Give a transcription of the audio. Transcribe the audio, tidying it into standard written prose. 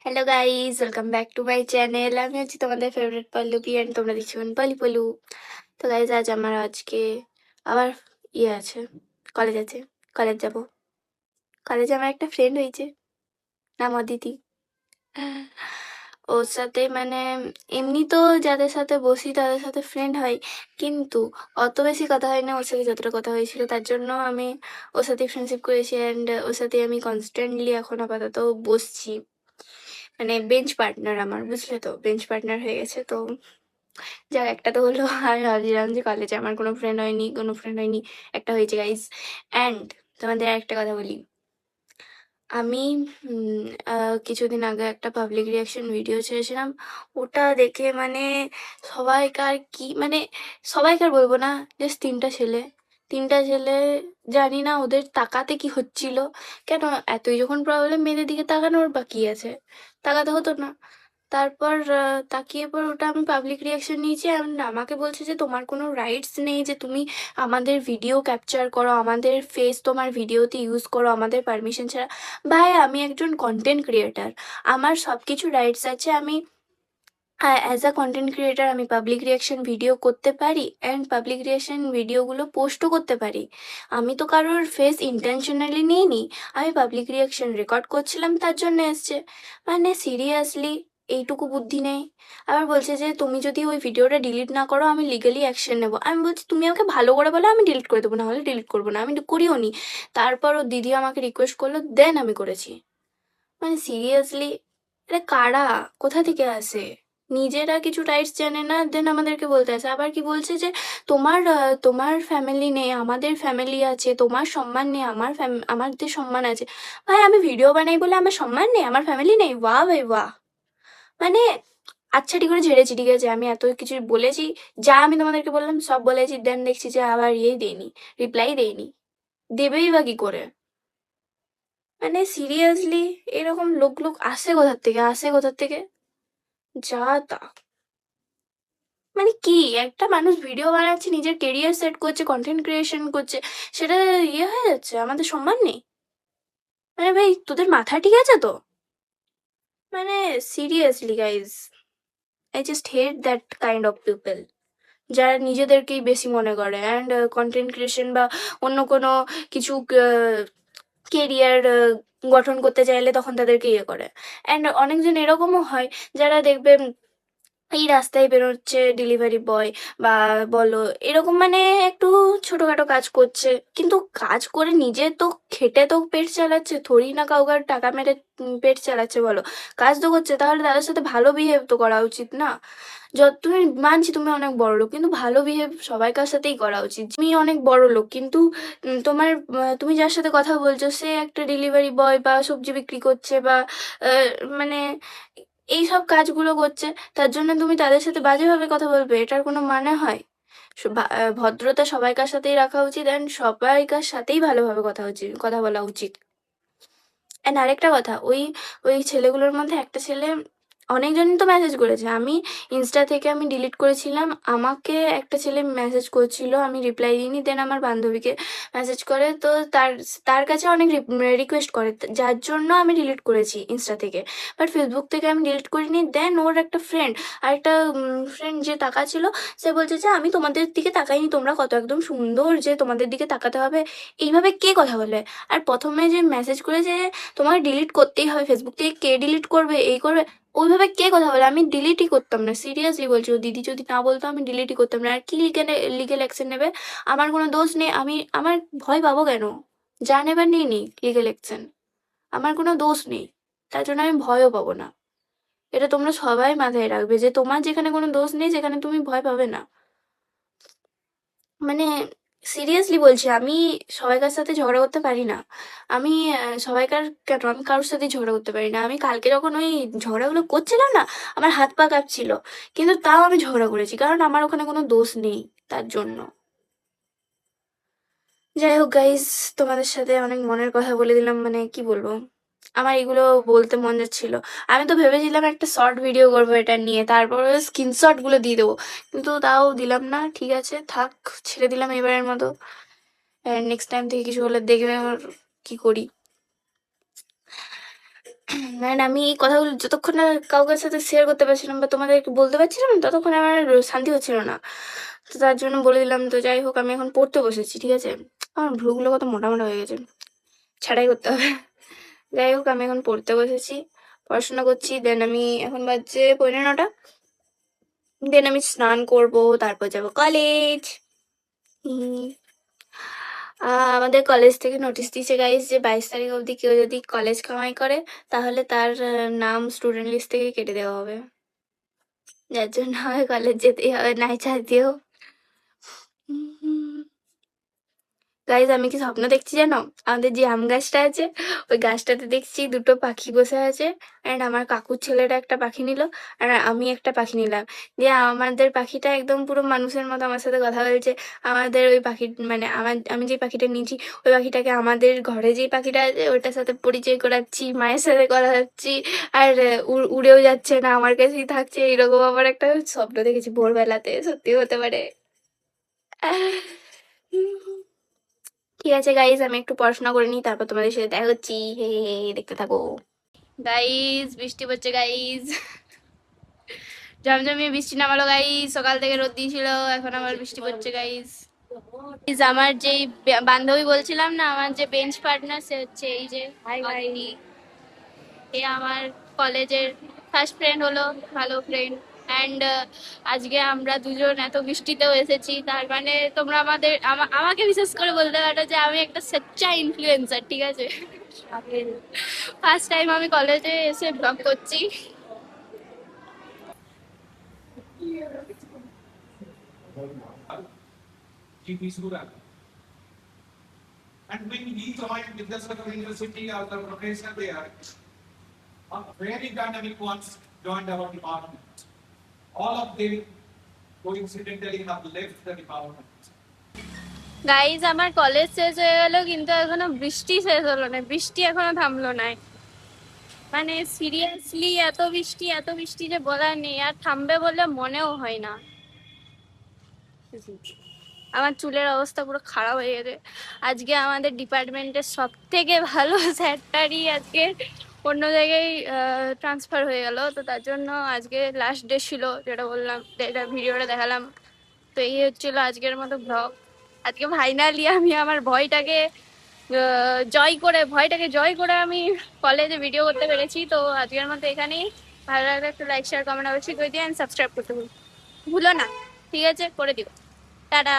Hello guys, welcome back to my channel. আমি হচ্ছি তোমাদের ফেভারিট পল্লবী অ্যান্ড তোমরা দেখছিলেন পলি পলু। তো গাইজ, আজ আমার আজকে আবার আছে, কলেজ আছে, কলেজ যাব। কলেজে আমার একটা ফ্রেন্ড হয়েছে, নাম অদিতি। ওর সাথে মানে এমনি তো যাদের সাথে বসি তাদের সাথে ফ্রেন্ড হয়, কিন্তু অত বেশি কথা হয় না। ওর সাথে যতটা কথা হয়েছিল তার জন্য আমি ওর সাথে ফ্রেন্ডশিপ করেছি, অ্যান্ড ওর সাথে আমি কনস্ট্যান্টলি এখন আপাতত বসছি। মানে বেঞ্চ পার্টনার আমার, বুঝলে তো, বেঞ্চ পার্টনার হয়ে গেছে। তো যাক, একটা তো হলো। আমি ভাবছিলাম যে কলেজে আমার কোনো ফ্রেন্ড হয়নি, একটা হয়েছে গাইজ। অ্যান্ড তোমাদের একটা কথা বলি, আমি কিছুদিন আগে একটা পাবলিক রিয়াকশন ভিডিও ছেড়েছিলাম। ওটা দেখে মানে সবাইকার কি মানে সবাইকার বলবো না, জাস্ট তিনটা ছেলে জানি না ওদের তাকাতে কি হচ্ছিল। কেন এতই যখন প্রবলেম, মেয়েদের দিকে তাকানোর বা কি আছে, তাকাতে হতো না। তারপর তাকিয়ে পর ওটা আমি পাবলিক রিয়াকশন নিয়েছি, অ্যান্ড আমাকে বলছে যে তোমার কোনো রাইটস নেই যে তুমি আমাদের ভিডিও ক্যাপচার করো, আমাদের ফেস তোমার ভিডিওতে ইউজ করো আমাদের পারমিশন ছাড়া। ভাই, আমি একজন কন্টেন্ট ক্রিয়েটার, আমার সব কিছু রাইটস আছে। আমি অ্যাজ আ কন্টেন্ট ক্রিয়েটার আমি পাবলিক রিয়াকশন ভিডিও করতে পারি, অ্যান্ড পাবলিক রিয়াকশন ভিডিওগুলো পোস্টও করতে পারি। আমি তো কারোর ফেস ইন্টেনশনালি নিইনি, আমি পাবলিক রিয়াকশন রেকর্ড করছিলাম তার জন্য এসছে। মানে সিরিয়াসলি এইটুকু বুদ্ধি নেই। আবার বলছে যে তুমি যদি ওই ভিডিওটা ডিলিট না করো আমি লিগালি অ্যাকশন নেবো। আমি বলছি তুমি আমাকে ভালো করে বলো, আমি ডিলিট করে দেবো, না হলে ডিলিট করবো না। আমি করিও নি। তারপর ও দিদি আমাকে রিকোয়েস্ট করলো, দেন আমি করেছি। মানে সিরিয়াসলি, এটা কারা, কোথা থেকে আসে? নিজেরা কিছু রাইটস জানে না, দেন আমাদেরকে বলতে আসে। আবার কি বলছে যে তোমার ফ্যামিলি নেই, আমাদের ফ্যামিলি আছে, তোমার সম্মান নেই, আমাদের সম্মান আছে। ভাই, আমি ভিডিও বানাই বলে আমার সম্মান নেই, আমার ফ্যামিলি নেই? বাহ ভাই বাহ। মানে আচ্ছা, ঠিক করে ঝেড়েছি, ঠিক আছে, আমি এত কিছু বলেছি, যা আমি তোমাদেরকে বললাম সব বলেছি, দেন দেখছি যে আবার দেয়নি, রিপ্লাই দেয়নি। দেবেই বা কি করে? মানে সিরিয়াসলি, এরকম লোক আসে কোথার থেকে যা তা। মানে কি, একটা মানুষ ভিডিও বানাচ্ছে, নিজের কেরিয়ার সেট করছে, কন্টেন্ট ক্রিয়েশন করছে, সেটা হয়ে যাচ্ছে আমাদের সম্মান নেই? মানে ভাই, তোদের মাথা ঠিক আছে তো? মানে seriously guys, I just hate that kind of people, যারা নিজেদেরকেই বেশি মনে করে, অ্যান্ড কন্টেন্ট ক্রিয়েশন বা অন্য কোনো কিছু কেরিয়ার গঠন করতে চাইলে তখন তাদেরকে করে। অ্যান্ড অনেকজন এরকমও হয় যারা দেখবে এই রাস্তায় বেরোচ্ছে ডেলিভারি বয় বা বলো এরকম, মানে একটু ছোটখাটো কাজ করছে, কিন্তু কাজ করে নিজে তো খেটে তো পেট চালাচ্ছে, থোড়ি না কাউকে টাকা মেরে পেট চালাচ্ছে, বলো। কাজ তো করছে, তাহলে তাদের সাথে ভালো বিহেভ তো করা উচিত না? তুমি মানছি তুমি অনেক বড় লোক, কিন্তু ভালো বিহেভ সবাইকার সাথেই করা উচিত। তুমি অনেক বড় লোক, কিন্তু তুমি যার সাথে কথা বলছো সে একটা ডেলিভারি বয় বা সবজি বিক্রি করছে বা আহ, মানে এইসব কাজগুলো করছে, তার জন্য তুমি তাদের সাথে বাজেভাবে কথা বলবে? এটার কোনো মানে হয়? ভদ্রতা সবাইকার সাথেই রাখা উচিত, অ্যান্ড সবাইকার সাথেই ভালোভাবে কথা বলা উচিত। অ্যান্ড আরেকটা কথা, ওই ওই ছেলেগুলোর মধ্যে একটা ছেলে, অনেকজনই তো মেসেজ করেছে, আমি ইনস্টা থেকে আমি ডিলিট করেছিলাম, আমাকে একটা ছেলে মেসেজ করছিল, আমি রিপ্লাই দিইনি, দেন আমার বান্ধবীকে মেসেজ করে, তো তার তার কাছে অনেক রিকোয়েস্ট করে, যার জন্য আমি ডিলিট করেছি ইনস্টা থেকে। বাট ফেসবুক থেকে আমি ডিলিট করিনি। দেন ওর একটা ফ্রেন্ড, আরেকটা ফ্রেন্ড যে তাকাচ্ছিল, সে বলছে যে আমি তোমাদের দিকে তাকাইনি, তোমরা কত একদম সুন্দর যে তোমাদের দিকে তাকাতে হবে। এইভাবে কে কথা বলে? আর প্রথমে যে মেসেজ করেছে তোমাকে ডিলিট করতেই হবে ফেসবুক থেকে, কে ডিলিট করবে, এই করবে, ওইভাবে কে কথা বলে? আমি ডিলিটই করতাম না, সিরিয়াসলি বলছি। ও দিদি যদি না বলতো আমি ডিলিটই করতাম না। আর কি লিগেল অ্যাকশন নেবে? আমার কোনো দোষ নেই, আমার ভয় পাবো কেন? যা নেবার নিয়ে নিই লিগেল অ্যাকশন, আমার কোনো দোষ নেই, তার জন্য আমি ভয়ও পাবো না। এটা তোমরা সবাই মাথায় রাখবে যে তোমার যেখানে কোনো দোষ নেই, যেখানে তুমি ভয় পাবে না। মানে সিরিয়াসলি বলছি, আমি সবাইকার সাথে ঝগড়া করতে পারি না। আমি আমি কারোর সাথে ঝগড়া করতে পারি না। আমি কালকে যখন ওই ঝগড়াগুলো করছিলাম না, আমার হাত পা কাঁপছিল, কিন্তু তাও আমি ঝগড়া করেছি, কারণ আমার ওখানে কোনো দোষ নেই তার জন্য। যাই হোক গাইস, তোমাদের সাথে অনেক মনের কথা বলে দিলাম, মানে কি বলবো, আমার এগুলো বলতে মন যাচ্ছিল। আমি তো ভেবেছিলাম একটা শর্ট ভিডিও করবো এটা নিয়ে, তারপর স্ক্রিনশট গুলো দিয়ে দেবো, কিন্তু তাও দিলাম না। ঠিক আছে, থাক, ছেড়ে দিলাম এবারের মতো। নেক্সট টাইম থেকে কিছু হলে দেখবে ওর কি করি। অ্যান্ড আমি এই কথাগুলো যতক্ষণ না কাউকে সাথে শেয়ার করতে পারছিলাম বা তোমাদেরকে বলতে পারছিলাম না, ততক্ষণ আমার শান্তি হচ্ছিল না। তো তার জন্য বলে দিলাম। তো যাই হোক, আমি এখন পড়তে বসেছি, ঠিক আছে? আমার ভ্রুগুলো কত মোটা মোটা হয়ে গেছে, ছাঁটাই করতে হবে। যাই হোক, আমি এখন পড়তে বসেছি, পড়াশোনা করছি। দেন আমি এখন বাজছে 9:15। দেন আমি স্নান করব, তারপর যাব কলেজ। আমাদের কলেজ থেকে নোটিশ দিয়েছে গাইস যে 22 তারিখ অবধি কেউ যদি কলেজ কামাই করে তাহলে তার নাম স্টুডেন্ট লিস্ট থেকে কেটে দেওয়া হবে। যার জন্য আমার কলেজ যেতেই হবে, নাই চাইতেও। গাইজ, আমি কি স্বপ্ন দেখছি জানো? আমাদের যে আম গাছটা আছে, ওই গাছটাতে দেখছি দুটো পাখি বসে আছে। অ্যান্ড আমার কাকুর ছেলেটা একটা পাখি নিল, আর আমি একটা পাখি নিলাম। দিয়ে আমাদের পাখিটা একদম পুরো মানুষের মতো আমার সাথে কথা বলছে। আমাদের ওই পাখি, মানে আমি যে পাখিটা নিয়েছি, ওই পাখিটাকে আমাদের ঘরে যে পাখিটা আছে ওটার সাথে পরিচয় করাচ্ছি, মায়ের সাথে করাচ্ছি। আর উড়েও যাচ্ছে না, আমার কাছেই থাকছে। এরকম আবার একটা স্বপ্ন দেখেছি ভোরবেলাতে, সত্যি হতে পারে। ঠিক আছে গাইজ, আমি একটু পড়াশোনা করে নিই, তারপর তোমাদের সাথে দেখা হচ্ছি। হে হে হে, দেখতে থাকো। গাইজ, বৃষ্টি পড়ছে গাইজ, জমজমিয়ে বৃষ্টি নামালো গাইজ। সকাল থেকে রোদ দিয়েছিল, এখন আবার বৃষ্টি পড়ছে গাইজ। আমার যেই বান্ধবী বলছিলাম না, আমার যে বেঞ্চ পার্টনার, সে হচ্ছে এই যে অদিতি। এ আমার কলেজের ফার্স্ট ফ্রেন্ড হলো, ভালো ফ্রেন্ড। অ্যান্ড আজকে আমরা দুজন এত বৃষ্টিতেও এসেছি, তার মানে তোমরা আমাকে বিশেষ করে বলতে পারো যে আমি একটা সচ্চা ইনফ্লুয়েন্সার, ঠিক আছে? ফার্স্ট টাইম আমি কলেজে এসে ব্লগ করছি। GP student. And when he joined Vidyaswara University as a professor there, a very dynamic ones joined our department. All of them coincidentally have left the department. Guys, আমার college শেষ হয়ে গেল, কিন্তু এখনো বৃষ্টি শেষ হলো না, বৃষ্টি এখনো থামলো না। মানে সিরিয়াসলি এত বৃষ্টি, এত বৃষ্টি যে বলার নেই, আর থামবে বলে মনেও হয় না। আমার চুলের অবস্থা পুরো খারাপ হয়ে গেছে। আজকে আমাদের ডিপার্টমেন্টের সব থেকে ভালো স্যারটারই আজকে অন্য জায়গায় ট্রান্সফার হয়ে গেল। তো তার জন্য আজকে লাস্ট ডে ছিল, যেটা বললাম, যেটা ভিডিওটা দেখালাম। তো এই হচ্ছিল আজকের মতো ব্লগ। আজকে ফাইনালি আমি আমার ভয়টাকে জয় করে আমি কলেজে ভিডিও করতে পেরেছি। তো আজকের মতো এখানেই। ভালো লাগলে একটু লাইক, শেয়ার, কমেন্ট অবশ্যই করে দিও, অ্যান্ড সাবস্ক্রাইব করতে ভুলো না, ঠিক আছে? করে দিও। টাটা।